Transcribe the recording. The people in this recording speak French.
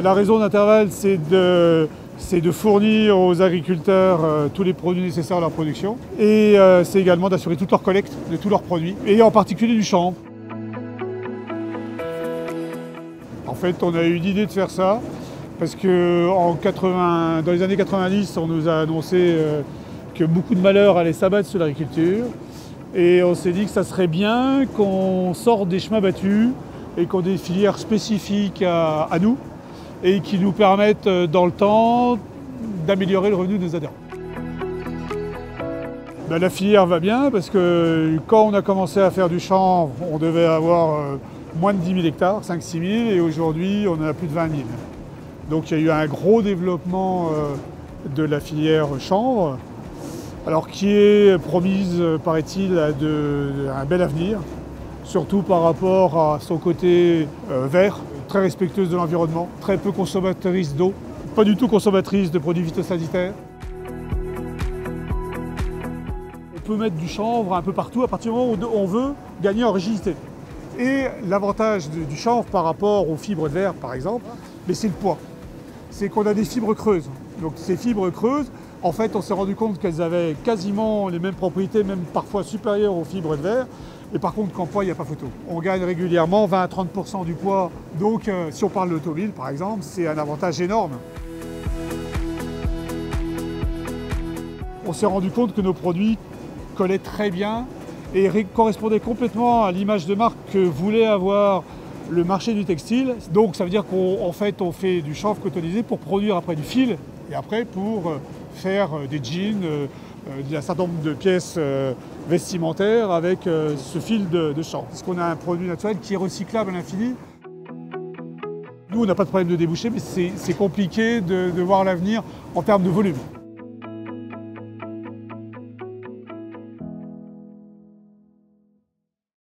La raison d'Interval, c'est de fournir aux agriculteurs tous les produits nécessaires à leur production. Et c'est également d'assurer toute leur collecte de tous leurs produits, et en particulier du chanvre. En fait, on a eu l'idée de faire ça parce que dans les années 90, on nous a annoncé que beaucoup de malheurs allaient s'abattre sur l'agriculture. Et on s'est dit que ça serait bien qu'on sorte des chemins battus et qu'on ait des filières spécifiques à nous et qui nous permettent dans le temps d'améliorer le revenu de nos adhérents. La filière va bien parce que quand on a commencé à faire du chanvre, on devait avoir moins de 10 000 hectares, 5-6 000, et aujourd'hui on en a plus de 20 000. Donc il y a eu un gros développement de la filière chanvre, alors qui est promise, paraît-il, à un bel avenir, surtout par rapport à son côté vert, très respectueuse de l'environnement, très peu consommatrice d'eau, pas du tout consommatrice de produits phytosanitaires. On peut mettre du chanvre un peu partout à partir du moment où on veut gagner en rigidité. Et l'avantage du chanvre par rapport aux fibres de verre, par exemple, c'est le poids. C'est qu'on a des fibres creuses. Donc ces fibres creuses, en fait, on s'est rendu compte qu'elles avaient quasiment les mêmes propriétés, même parfois supérieures aux fibres de verre. Et par contre, qu'en poids, il n'y a pas photo. On gagne régulièrement 20 à 30% du poids. Donc, si on parle d'automobile, par exemple, c'est un avantage énorme. On s'est rendu compte que nos produits collaient très bien et correspondaient complètement à l'image de marque que voulait avoir le marché du textile. Donc, ça veut dire qu'en fait, on fait du chanvre cotonisé pour produire après du fil et après pour faire des jeans, un certain nombre de pièces vestimentaires avec ce fil de chanvre. Parce qu'on a un produit naturel qui est recyclable à l'infini. Nous, on n'a pas de problème de débouché, mais c'est compliqué de voir l'avenir en termes de volume.